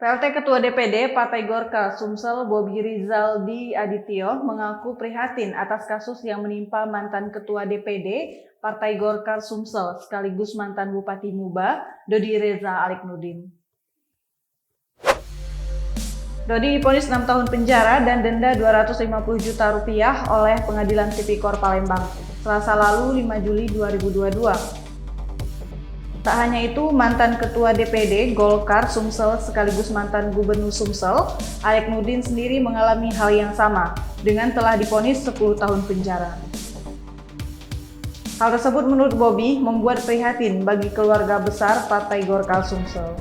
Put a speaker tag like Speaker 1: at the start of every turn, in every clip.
Speaker 1: PLT Ketua DPD Partai Golkar Sumsel Bobi Rizaldi Adityo mengaku prihatin atas kasus yang menimpa mantan Ketua DPD Partai Golkar Sumsel sekaligus mantan Bupati Muba, Dodi Reza Aliknudin. Dodi divonis 6 tahun penjara dan denda 250 juta rupiah oleh Pengadilan Tipikor Palembang, Selasa lalu 5 Juli 2022. Tak hanya itu, mantan Ketua DPD Golkar Sumsel sekaligus mantan Gubernur Sumsel, Aliknudin sendiri mengalami hal yang sama, dengan telah divonis 10 tahun penjara. Hal tersebut menurut Bobi membuat prihatin bagi keluarga besar Partai Golkar Sumsel.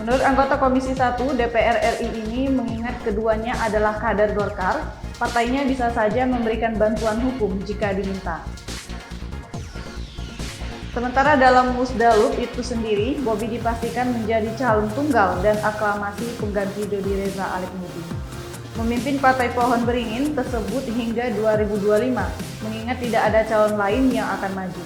Speaker 1: Menurut anggota Komisi 1 DPR RI ini mengingat keduanya adalah kader Golkar, partainya bisa saja memberikan bantuan hukum jika diminta. Sementara dalam Musdalub itu sendiri, Bobi dipastikan menjadi calon tunggal dan aklamasi pengganti Dodi Reza Aliknudin. Memimpin Partai Pohon Beringin tersebut hingga 2025, mengingat tidak ada calon lain yang akan maju.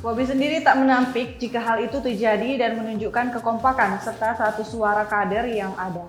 Speaker 1: Bobi sendiri tak menampik jika hal itu terjadi dan menunjukkan kekompakan serta satu suara kader yang ada.